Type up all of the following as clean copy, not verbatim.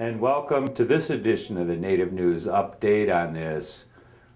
and welcome to this edition of the Native News Update on this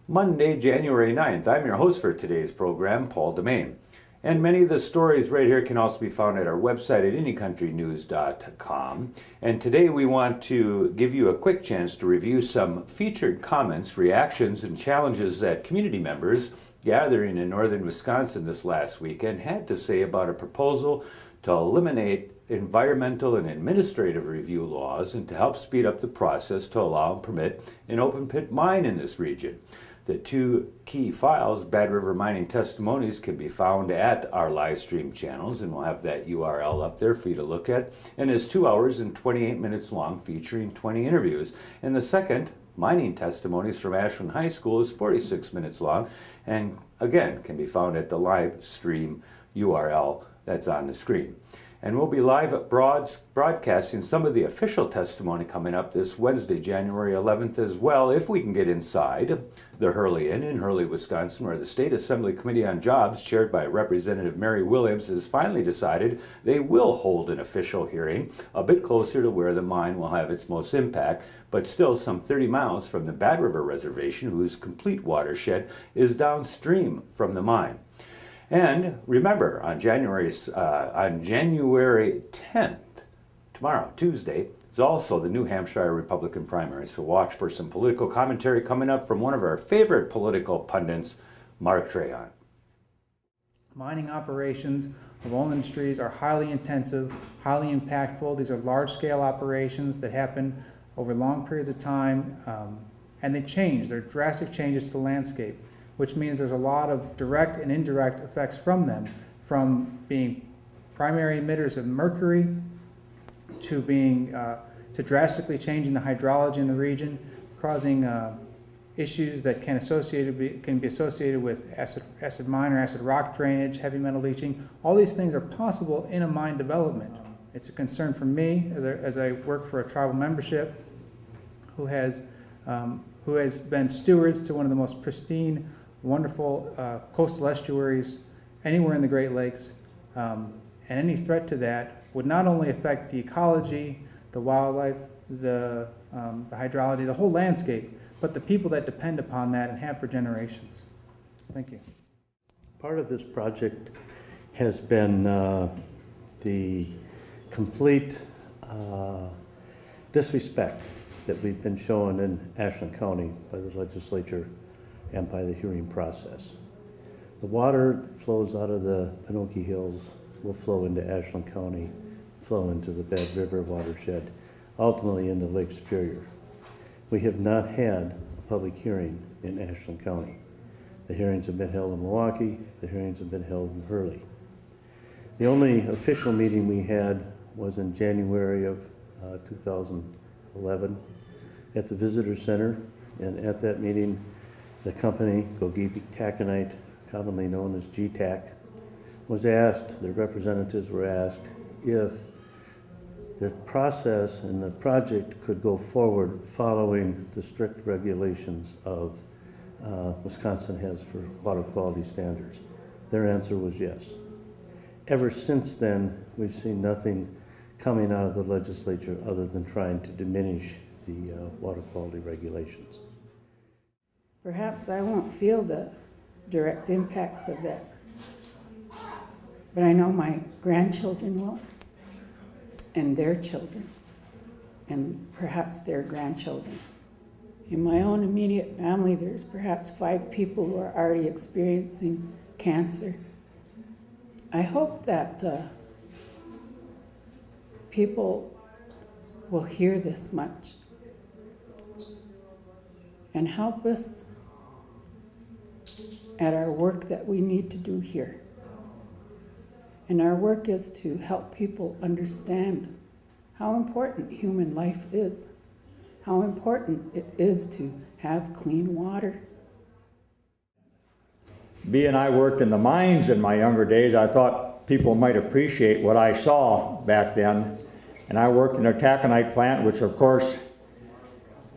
Monday, January 9th. I'm your host for today's program, Paul DeMain. And many of the stories right here can also be found at our website at anycountrynews.com. And today we want to give you a quick chance to review some featured comments, reactions, and challenges that community members gathering in northern Wisconsin this last weekend had to say about a proposal to eliminate environmental and administrative review laws and to help speed up the process to allow and permit an open pit mine in this region. The two key files, Bad River Mining Testimonies, can be found at our live stream channels, and we'll have that URL up there for you to look at. And it's 2 hours and 28 minutes long, featuring 20 interviews. And the second, Mining Testimonies from Ashland High School, is 46 minutes long, and again can be found at the live stream URL that's on the screen. And we'll be live broadcasting some of the official testimony coming up this Wednesday, January 11th as well, if we can get inside the Hurley Inn in Hurley, Wisconsin, where the State Assembly Committee on Jobs, chaired by Representative Mary Williams, has finally decided they will hold an official hearing a bit closer to where the mine will have its most impact, but still some 30 miles from the Bad River Reservation, whose complete watershed is downstream from the mine. And remember, on January 10th, tomorrow, Tuesday, is also the New Hampshire Republican primary. So watch for some political commentary coming up from one of our favorite political pundits, Mark Trahan. Mining operations of all industries are highly intensive, highly impactful. These are large-scale operations that happen over long periods of time, and they change. They're drastic changes to the landscape, which means there's a lot of direct and indirect effects from them, from being primary emitters of mercury to being to drastically changing the hydrology in the region, causing issues that can be associated with acid mine or acid rock drainage, heavy metal leaching. All these things are possible in a mine development. It's a concern for me as I work for a tribal membership who has been stewards to one of the most pristine, wonderful coastal estuaries anywhere in the Great Lakes, and any threat to that would not only affect the ecology, the wildlife, the hydrology, the whole landscape, but the people that depend upon that and have for generations. Thank you. Part of this project has been the complete disrespect that we've been shown in Ashland County by the legislature and by the hearing process. The water that flows out of the Pinocchio Hills will flow into Ashland County, flow into the Bad River watershed, ultimately into Lake Superior. We have not had a public hearing in Ashland County. The hearings have been held in Milwaukee, the hearings have been held in Hurley. The only official meeting we had was in January of 2011 at the Visitor Center, and at that meeting the company, Gogebic Taconite, commonly known as GTAC, was asked, the representatives were asked, if the process and the project could go forward following the strict regulations of Wisconsin has for water quality standards. Their answer was yes. Ever since then, we've seen nothing coming out of the legislature other than trying to diminish the water quality regulations. Perhaps I won't feel the direct impacts of that, but I know my grandchildren will, and their children, and perhaps their grandchildren. In my own immediate family, there's perhaps 5 people who are already experiencing cancer. I hope that people will hear this much and help us at our work that we need to do here. And our work is to help people understand how important human life is, how important it is to have clean water. Being I worked in the mines in my younger days, I thought people might appreciate what I saw back then. And I worked in a taconite plant, which of course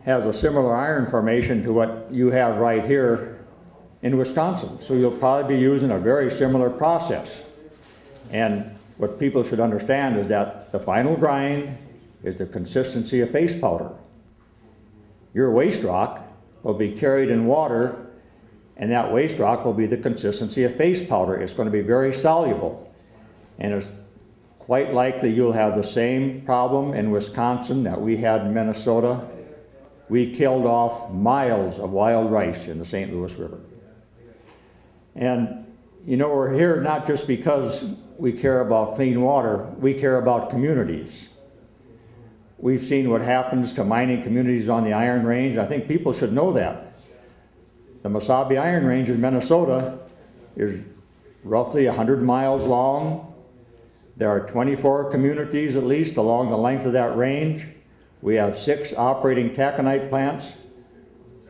has a similar iron formation to what you have right here in Wisconsin. So you'll probably be using a very similar process. And what people should understand is that the final grind is the consistency of face powder. Your waste rock will be carried in water, and that waste rock will be the consistency of face powder. It's going to be very soluble. And it's quite likely you'll have the same problem in Wisconsin that we had in Minnesota. We killed off miles of wild rice in the St. Louis River. And you know, we're here not just because we care about clean water, we care about communities. We've seen what happens to mining communities on the Iron Range. I think people should know that. The Mesabi Iron Range in Minnesota is roughly 100 miles long. There are 24 communities at least along the length of that range. We have 6 operating taconite plants.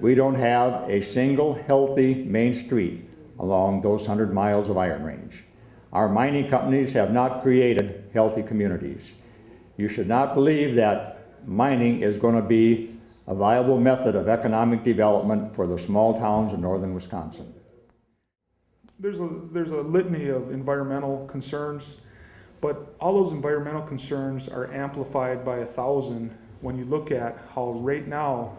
We don't have a single healthy main street along those 100 miles of Iron Range. Our mining companies have not created healthy communities. You should not believe that mining is going to be a viable method of economic development for the small towns in northern Wisconsin. There's a litany of environmental concerns, but all those environmental concerns are amplified by 1,000 when you look at how right now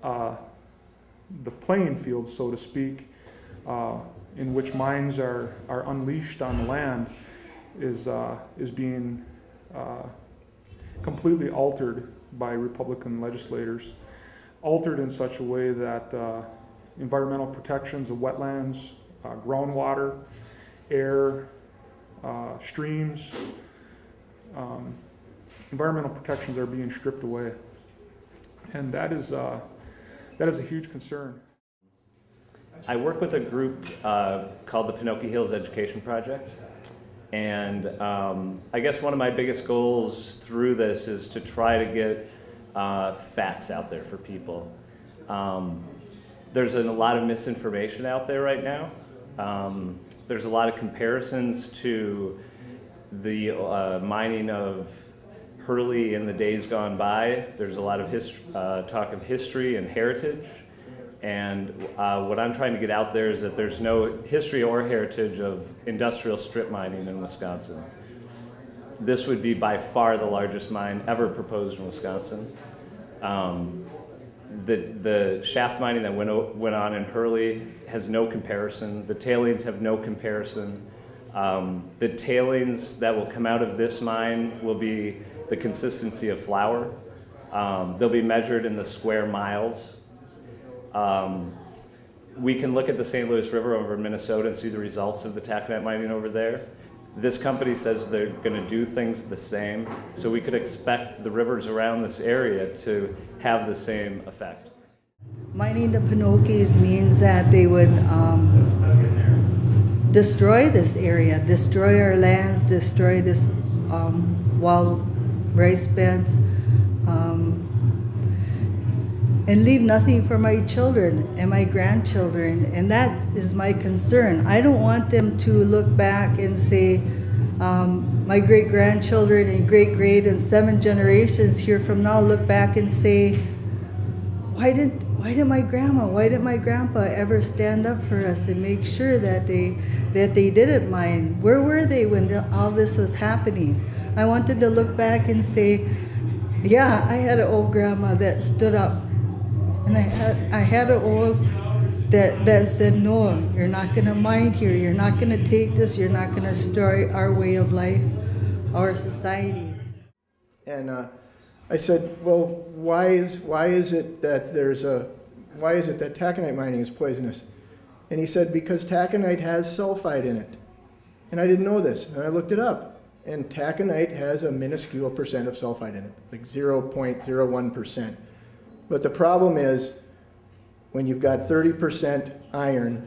the playing field, so to speak, in which mines are unleashed on the land is being completely altered by Republican legislators. Altered in such a way that environmental protections of wetlands, groundwater, air, streams, environmental protections are being stripped away. And that is a huge concern. I work with a group called the Pinocchio Hills Education Project, and I guess one of my biggest goals through this is to try to get facts out there for people. There's a lot of misinformation out there right now. There's a lot of comparisons to the mining of Hurley in the days gone by. There's a lot of talk of history and heritage. And what I'm trying to get out there is that there's no history or heritage of industrial strip mining in Wisconsin. This would be by far the largest mine ever proposed in Wisconsin. The shaft mining that went on in Hurley has no comparison. The tailings have no comparison. The tailings that will come out of this mine will be the consistency of flour. They'll be measured in the square miles. We can look at the St. Louis River over in Minnesota and see the results of the taconite mining over there. This company says they're going to do things the same, so we could expect the rivers around this area to have the same effect. Mining the Pinocchios means that they would destroy this area, destroy our lands, destroy this wild rice beds, and leave nothing for my children and my grandchildren, and that is my concern. I don't want them to look back and say, my great-grandchildren and great-great and 7 generations here from now look back and say, why didn't my grandma, why didn't my grandpa ever stand up for us and make sure that they didn't mine? Where were they when all this was happening? I wanted to look back and say, yeah, I had an old grandma that stood up. And I had an old that said, no, you're not going to mine here. You're not going to take this. You're not going to destroy our way of life, our society. And I said, well, why is it that taconite mining is poisonous? And he said, because taconite has sulfide in it. And I didn't know this, and I looked it up. And taconite has a minuscule percent of sulfide in it, like 0.01%. But the problem is, when you've got 30% iron,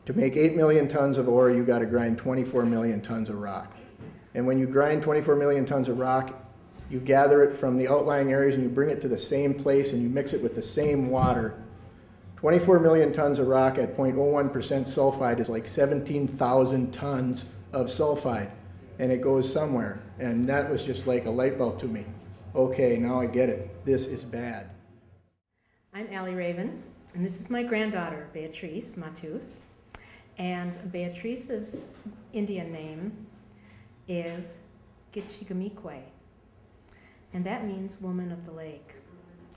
to make 8 million tons of ore, you've got to grind 24 million tons of rock. And when you grind 24 million tons of rock, you gather it from the outlying areas and you bring it to the same place and you mix it with the same water. 24 million tons of rock at 0.01% sulfide is like 17,000 tons of sulfide. And it goes somewhere. And that was just like a light bulb to me. Okay, now I get it. This is bad. I'm Allie Raven, and this is my granddaughter, Beatrice Matus. And Beatrice's Indian name is Gitchigamikwe. and that means woman of the lake,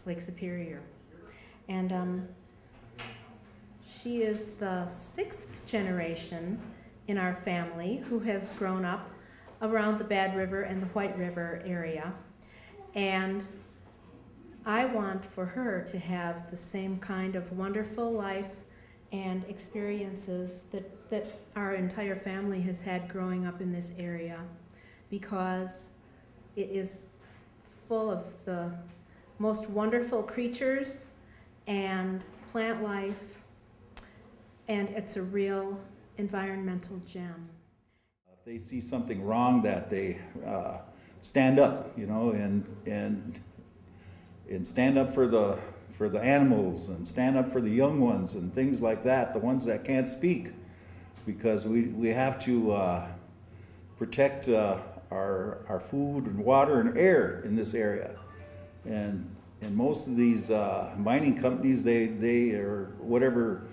Lake Superior. And she is the 6th generation in our family who has grown up around the Bad River and the White River area. And I want for her to have the same kind of wonderful life and experiences that our entire family has had growing up in this area, because it is full of the most wonderful creatures and plant life, and it's a real environmental gem. If they see something wrong, that they stand up, you know, and stand up for the animals, and stand up for the young ones and things like that, the ones that can't speak, because we have to protect our food and water and air in this area. And most of these mining companies, they or whatever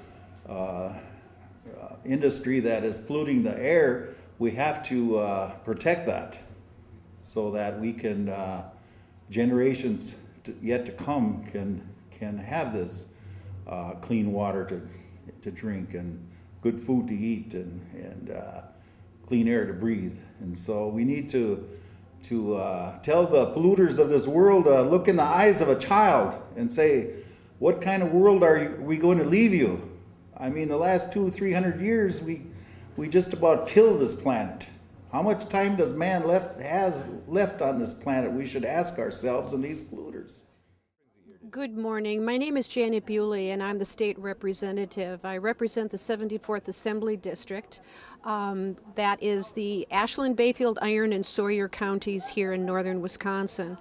industry that is polluting the air, we have to protect that, so that we can generations yet to come can have this clean water to drink, and good food to eat, and clean air to breathe. And so we need to tell the polluters of this world, look in the eyes of a child and say, what kind of world are we going to leave you? I mean, the last 200-300 years, we just about killed this planet. How much time does man has left on this planet? We should ask ourselves and these polluters. Good morning. My name is Janet Bewley, and I'm the state representative. I represent the 74th Assembly District. That is the Ashland, Bayfield, Iron, and Sawyer counties here in northern Wisconsin.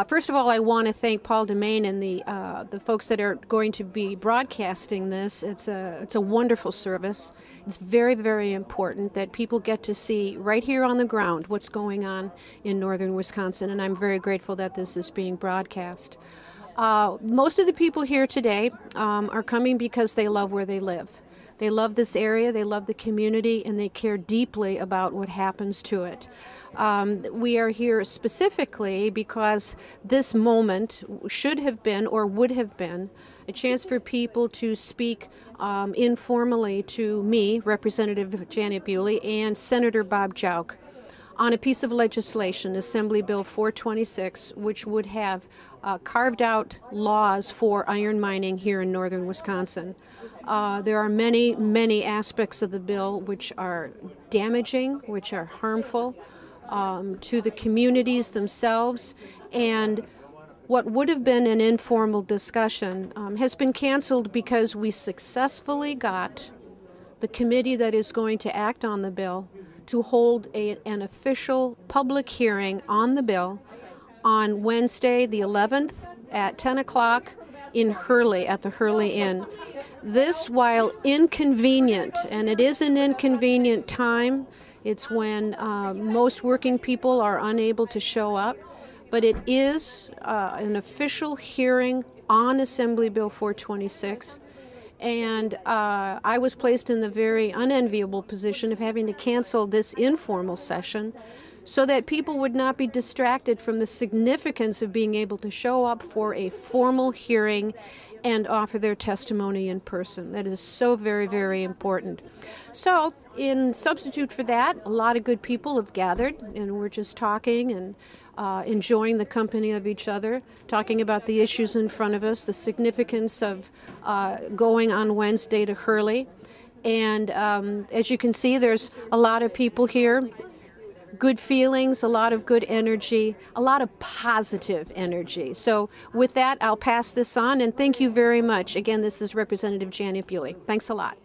First of all, I want to thank Paul DeMain and the folks that are going to be broadcasting this. It's a wonderful service. It's very, very important that people get to see right here on the ground what's going on in northern Wisconsin, and I'm very grateful that this is being broadcast. Most of the people here today are coming because they love where they live. They love this area, they love the community, and they care deeply about what happens to it. We are here specifically because this moment should have been, or would have been, a chance for people to speak informally to me, Representative Janet Bewley, and Senator Bob Jauch, on a piece of legislation, Assembly Bill 426, which would have carved out laws for iron mining here in northern Wisconsin. There are many, many aspects of the bill which are damaging, which are harmful to the communities themselves, and what would have been an informal discussion has been canceled because we successfully got the committee that is going to act on the bill to hold an official public hearing on the bill on Wednesday the 11th at 10 o'clock in Hurley, at the Hurley Inn. This, while inconvenient, and it is an inconvenient time, it's when most working people are unable to show up, but it is an official hearing on Assembly Bill 426. And I was placed in the very unenviable position of having to cancel this informal session so that people would not be distracted from the significance of being able to show up for a formal hearing and offer their testimony in person. That is so very, very important. So in substitute for that, a lot of good people have gathered, and we're just talking and enjoying the company of each other, talking about the issues in front of us, the significance of going on Wednesday to Hurley. And as you can see, there's a lot of people here, good feelings, a lot of good energy, a lot of positive energy. So with that, I'll pass this on, and thank you very much. Again, this is Representative Janet Bewley. Thanks a lot.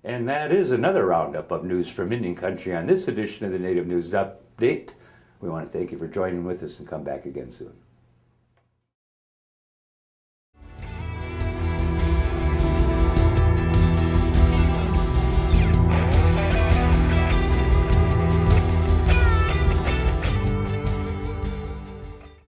And that is another roundup of news from Indian Country on this edition of the Native News Update. We want to thank you for joining with us, and come back again soon.